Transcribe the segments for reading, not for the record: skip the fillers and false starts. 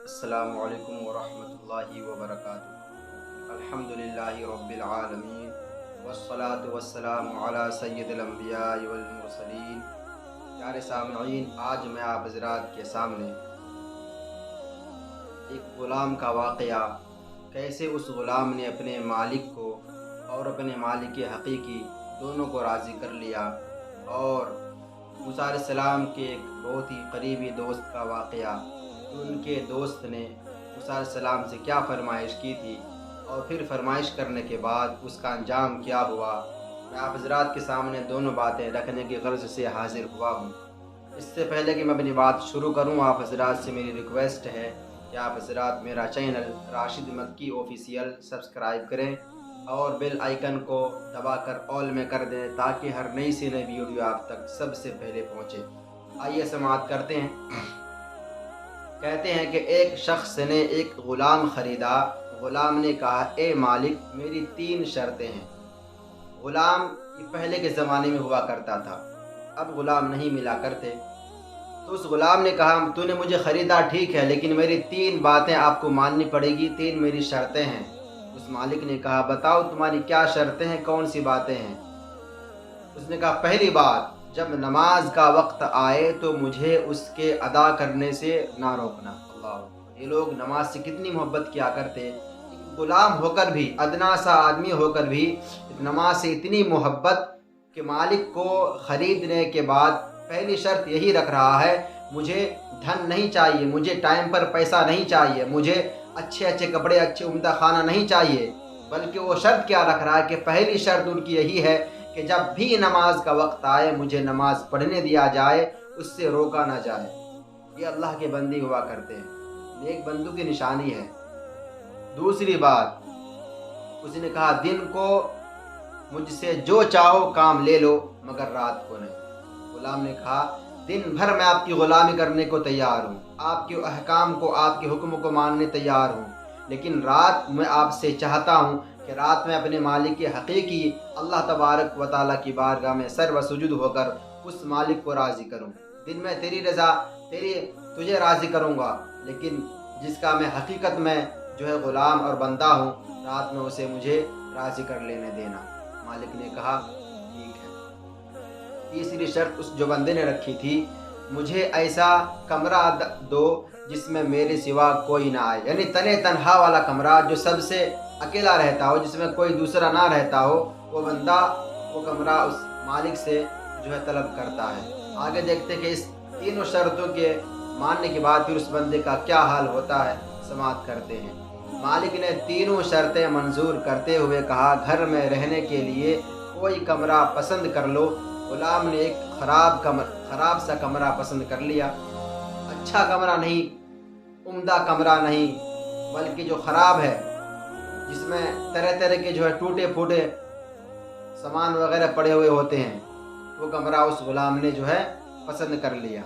السلام علیکم ورحمۃ اللہ وبرکاتہ۔ الحمدللہ رب العالمین والصلاة والسلام علی سید الانبیاء والمرسلین۔ پیارے سامعین، آج میں آپ حضرات کے سامنے ایک غلام کا واقعہ، کیسے اس غلام نے اپنے مالک کو اور اپنے مالک حقیقی دونوں کو راضی کر لیا، اور موسیٰ علیہ السلام کے ایک بہت ہی قریبی دوست کا واقعہ کہ ان کے دوست نے موسیٰ علیہ السلام سے کیا فرمائش کی تھی، اور پھر فرمائش کرنے کے بعد اس کا انجام کیا ہوا۔ میں آپ حضرات کے سامنے دونوں باتیں رکھنے کی غرض سے حاضر ہوا ہوں۔ اس سے پہلے کہ میں اپنی بات شروع کروں، آپ حضرات سے میری ریکویسٹ ہے کہ آپ حضرات میرا چینل راشد مکی آفیشیل سبسکرائب کریں اور بیل آئیکن کو دبا کر آل میں کر دیں، تاکہ ہر نئی سے نئی ویڈیو آپ تک سب سے پہلے پہنچے۔ آئیے سماعت کرتے ہیں۔ کہتے ہیں کہ ایک شخص نے ایک غلام خریدا۔ غلام نے کہا، اے مالک، میری 3 شرطیں ہیں۔ غلام پہلے کے زمانے میں ہوا کرتا تھا، اب غلام نہیں ملا کرتے، تو اس غلام نے کہا، تو نے مجھے خریدا ٹھیک ہے، لیکن میری 3 باتیں آپ کو ماننی پڑے گی، 3 میری شرطیں ہیں۔ اس مالک نے کہا، بتاؤ تمہاری کیا شرطیں ہیں، کون سی باتیں ہیں؟ اس نے کہا، پہلی بات، جب نماز کا وقت آئے تو مجھے اس کے ادا کرنے سے نہ روکنا۔ اللہ، یہ لوگ نماز سے کتنی محبت کیا کرتے، غلام ہو کر بھی، ادنا سا آدمی ہو کر بھی نماز سے اتنی محبت کہ مالک کو خریدنے کے بعد پہلی شرط یہی رکھ رہا ہے، مجھے دھن نہیں چاہیے، مجھے ٹائم پر پیسہ نہیں چاہیے، مجھے اچھے اچھے کپڑے، اچھے عمدہ کھانا نہیں چاہیے، بلکہ وہ شرط کیا رکھ رہا ہے کہ پہلی شرط ان کی یہی ہے کہ جب بھی نماز کا وقت آئے مجھے نماز پڑھنے دیا جائے، اس سے روکا نہ جائے۔ یہ اللہ کے بندی ہوا کرتے ہیں، نیک بندوں کی نشانی ہے۔ دوسری بات، اس نے کہا، دن کو مجھ سے جو چاہو کام لے لو، مگر رات کو نہیں۔ غلام نے کہا، دن بھر میں آپ کی غلامی کرنے کو تیار ہوں، آپ کے احکام کو، آپ کے حکم کو ماننے تیار ہوں، لیکن رات میں آپ سے چاہتا ہوں کہ رات میں اپنے مالک حقیقی اللہ تبارک و تعالیٰ کی بارگاہ میں سر و سجود ہو کر اس مالک کو راضی کروں۔ دن میں تیری رضا، تجھے راضی کروں گا، لیکن جس کا میں حقیقت میں جو ہے غلام اور بندہ ہوں، رات میں اسے مجھے راضی کر لینے دینا۔ مالک نے کہا، ٹھیک ہے۔ تیسری شرط اس جو بندے نے رکھی تھی، مجھے ایسا کمرہ دو جس میں میرے سوا کوئی نہ آئے، یعنی تنے تنہا والا کمرہ، جو سب سے اکیلا رہتا ہو، جس میں کوئی دوسرا نہ رہتا ہو، وہ بندہ وہ کمرہ اس مالک سے جو ہے طلب کرتا ہے۔ آگے دیکھتے کہ اس تینوں شرطوں کے ماننے کے بعد پھر اس بندے کا کیا حال ہوتا ہے، سماعت کرتے ہیں۔ مالک نے تینوں شرطیں منظور کرتے ہوئے کہا، گھر میں رہنے کے لیے کوئی کمرہ پسند کر لو۔ غلام نے ایک خراب سا کمرہ پسند کر لیا، اچھا کمرہ نہیں، عمدہ کمرہ نہیں، بلکہ جو خراب ہے، جس میں طرح طرح کے جو ہے ٹوٹے پھوٹے سامان وغیرہ پڑے ہوئے ہوتے ہیں، وہ کمرہ اس غلام نے جو ہے پسند کر لیا۔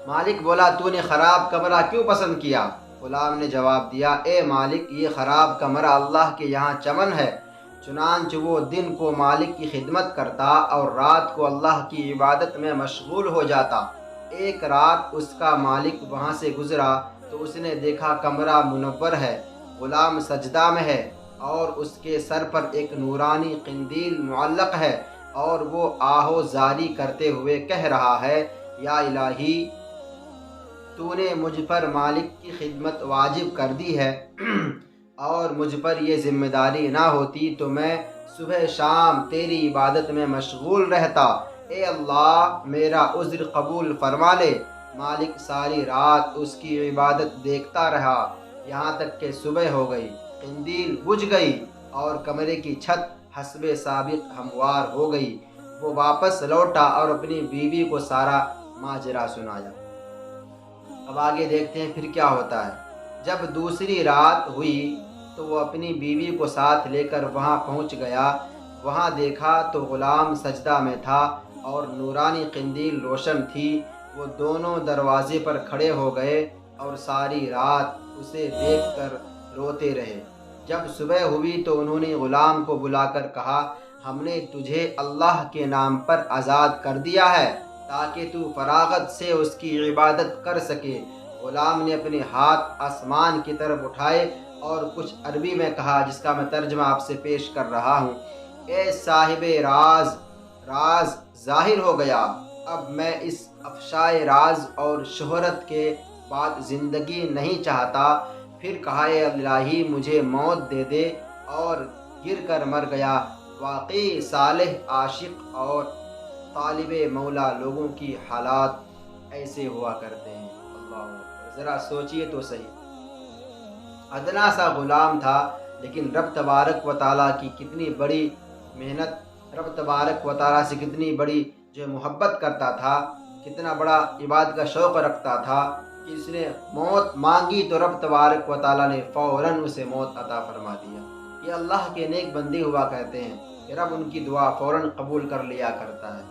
مالک بولا، تو نے خراب کمرہ کیوں پسند کیا؟ غلام نے جواب دیا، اے مالک، یہ خراب کمرہ اللہ کے یہاں چمن ہے، چنانچہ وہ دن کو مالک کی خدمت کرتا اور رات کو اللہ کی عبادت میں مشغول ہو جاتا۔ ایک رات اس کا مالک وہاں سے گزرا تو اس نے دیکھا کمرہ منور ہے، غلام سجدہ میں ہے، اور اس کے سر پر ایک نورانی قندیل معلق ہے، اور وہ آہو زاری کرتے ہوئے کہہ رہا ہے، یا الہی، تو نے مجھ پر مالک کی خدمت واجب کر دی ہے، اور مجھ پر یہ ذمہ داری نہ ہوتی تو میں صبح شام تیری عبادت میں مشغول رہتا۔ اے اللہ، میرا عذر قبول فرما لے۔ مالک ساری رات اس کی عبادت دیکھتا رہا، یہاں تک کہ صبح ہو گئی، قندیل بجھ گئی اور کمرے کی چھت حسب سابق ہموار ہو گئی۔ وہ واپس لوٹا اور اپنی بیوی کو سارا ماجرا سنایا۔ اب آگے دیکھتے ہیں پھر کیا ہوتا ہے۔ جب دوسری رات ہوئی تو وہ اپنی بیوی کو ساتھ لے کر وہاں پہنچ گیا۔ وہاں دیکھا تو غلام سجدہ میں تھا اور نورانی قندیل روشن تھی۔ وہ دونوں دروازے پر کھڑے ہو گئے اور ساری رات اسے دیکھ کر روتے رہے۔ جب صبح ہوئی تو انہوں نے غلام کو بلا کر کہا، ہم نے تجھے اللہ کے نام پر آزاد کر دیا ہے تاکہ تو فراغت سے اس کی عبادت کر سکے۔ غلام نے اپنے ہاتھ آسمان کی طرف اٹھائے اور کچھ عربی میں کہا، جس کا میں ترجمہ آپ سے پیش کر رہا ہوں: اے صاحب راز، راز ظاہر ہو گیا، اب میں اس افشائے راز اور شہرت کے بعد زندگی نہیں چاہتا۔ پھر کہا، اے الہی مجھے موت دے دے، اور گر کر مر گیا۔ واقعی صالح عاشق اور طالب مولا لوگوں کی حالات ایسے ہوا کرتے ہیں۔ اللہ اکبر، ذرا سوچئے تو صحیح، ادنا سا غلام تھا، لیکن رب تبارک و تعالیٰ کی کتنی بڑی محنت، رب تبارک و تعالیٰ سے کتنی بڑی جو محبت کرتا تھا، کتنا بڑا عبادت کا شوق رکھتا تھا کہ اس نے موت مانگی تو رب تبارک و تعالیٰ نے فوراً اسے موت عطا فرما دیا۔ یہ اللہ کے نیک بندے ہوا کرتے ہیں کہ رب ان کی دعا فوراً قبول کر لیا کرتا ہے۔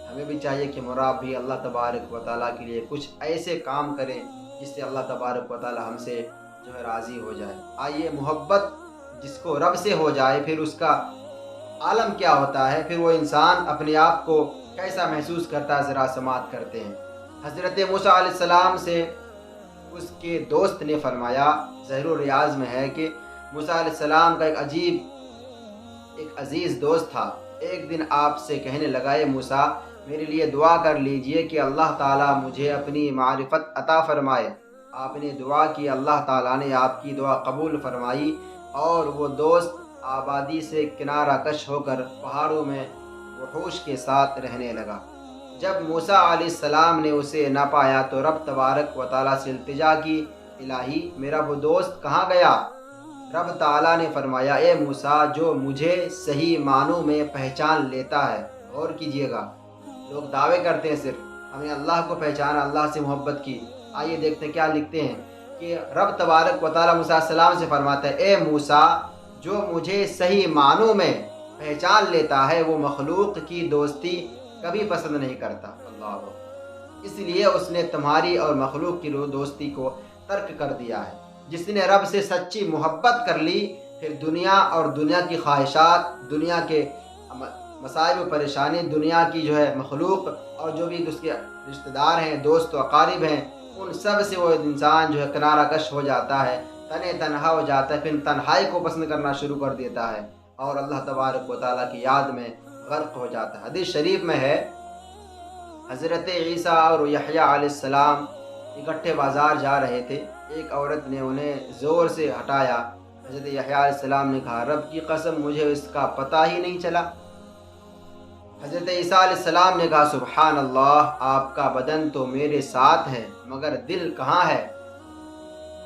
ہمیں بھی چاہیے کہ مراب بھی اللہ تبارک و تعالیٰ کے لیے کچھ ایسے کام کریں جس سے اللہ تبارک و تعالیٰ ہم سے جو ہے راضی ہو جائے۔ آئیے، محبت جس کو رب سے ہو جائے پھر اس کا عالم کیا ہوتا ہے، پھر وہ انسان اپنے آپ کو کیسا محسوس کرتا ہے، ذرا سماعت کرتے ہیں۔ حضرت موسیٰ علیہ السلام سے اس کے دوست نے فرمایا، زہر الریاض میں ہے کہ موسیٰ علیہ السلام کا ایک عزیز دوست تھا۔ ایک دن آپ سے کہنے لگا، اے موسیٰ میرے لیے دعا کر لیجئے کہ اللہ تعالیٰ مجھے اپنی معرفت عطا فرمائے۔ آپ نے دعا کی، اللہ تعالیٰ نے آپ کی دعا قبول فرمائی، اور وہ دوست آبادی سے کنارہ کش ہو کر پہاڑوں میں وحوش کے ساتھ رہنے لگا۔ جب موسیٰ علیہ السلام نے اسے نہ پایا تو رب تبارک و تعالیٰ سے التجا کی، الہی میرا وہ دوست کہاں گیا؟ رب تعالیٰ نے فرمایا، اے موسیٰ جو مجھے صحیح معنوں میں پہچان لیتا ہے، غور کیجئے گا، لوگ دعوے کرتے ہیں صرف ہم نے اللہ کو پہچانا، اللہ سے محبت کی۔ آئیے دیکھتے کیا لکھتے ہیں کہ رب تبارک و تعالیٰ موسیٰ علیہ السلام سے فرماتا ہے، اے موسیٰ جو مجھے صحیح معنوں میں پہچان لیتا ہے وہ مخلوق کی دوستی کبھی پسند نہیں کرتا۔ اللہ، اس لیے اس نے تمہاری اور مخلوق کی دوستی کو ترک کر دیا ہے۔ جس نے رب سے سچی محبت کر لی، پھر دنیا اور دنیا کی خواہشات، دنیا کے مسائل و پریشانی، دنیا کی جو ہے مخلوق اور جو بھی اس کے رشتہ دار ہیں، دوست و اقارب ہیں، ان سب سے وہ انسان جو ہے کنارہ کش ہو جاتا ہے، تنہا ہو جاتا ہے، پھر تنہائی کو پسند کرنا شروع کر دیتا ہے اور اللہ تبارک و تعالیٰ کی یاد میں غرق ہو جاتا ہے۔ حدیث شریف میں ہے، حضرت عیسیٰ اور یحییٰ علیہ السلام اکٹھے بازار جا رہے تھے، ایک عورت نے انہیں زور سے ہٹایا۔ حضرت یحییٰ علیہ السلام نے کہا، رب کی قسم مجھے اس کا پتہ ہی نہیں چلا۔ حضرت عیسیٰ علیہ السلام نے کہا، سبحان اللہ، آپ کا بدن تو میرے ساتھ ہے مگر دل کہاں ہے؟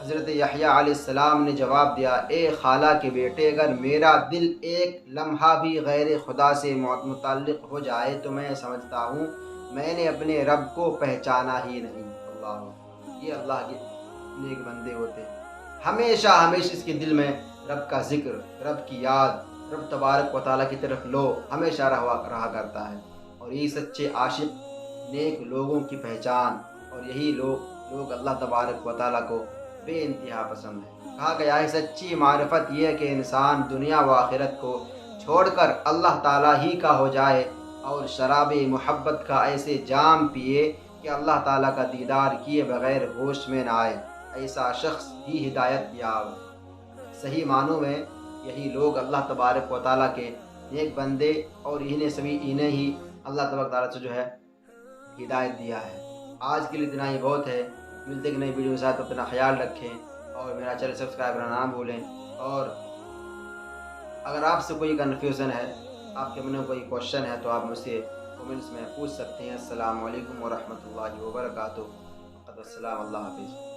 حضرت یحییٰ علیہ السلام نے جواب دیا، اے خالہ کے بیٹے، اگر میرا دل ایک لمحہ بھی غیر خدا سے متعلق ہو جائے تو میں سمجھتا ہوں میں نے اپنے رب کو پہچانا ہی نہیں۔ اللہ، یہ اللہ کے نیک بندے ہوتے ہیں، ہمیشہ اس کے دل میں رب کا ذکر، رب کی یاد، رب تبارک و تعالیٰ کی طرف لو ہمیشہ رہا کرتا ہے۔ اور یہ سچے عاشق نیک لوگوں کی پہچان، اور یہی لوگ اللہ تبارک و تعالیٰ کو بے انتہا پسند ہے۔ کہا گیا ہے سچی معرفت یہ ہے کہ انسان دنیا و آخرت کو چھوڑ کر اللہ تعالیٰ ہی کا ہو جائے اور شراب محبت کا ایسے جام پیے کہ اللہ تعالیٰ کا دیدار کیے بغیر ہوش میں نہ آئے۔ ایسا شخص ہی ہدایت یاب۔ صحیح معنوں میں یہی لوگ اللہ تبارک و تعالیٰ کے نیک بندے، اور انہیں ہی اللہ تبارک و تعالیٰ سے جو ہے ہدایت دیا ہے۔ آج کے لیے اتنا ہی بہت ہے، ملتے کہ نئی ویڈیو کے ساتھ اپنا خیال رکھیں اور میرا چینل سبسکرائب کرنا نہ بھولیں۔ اور اگر آپ سے کوئی کنفیوژن ہے، آپ کے من میں کوئی کوشچن ہے تو آپ مجھ سے کومنٹس میں پوچھ سکتے ہیں۔ السلام علیکم ورحمۃ اللہ وبرکاتہ۔ السلام، اللہ حافظ۔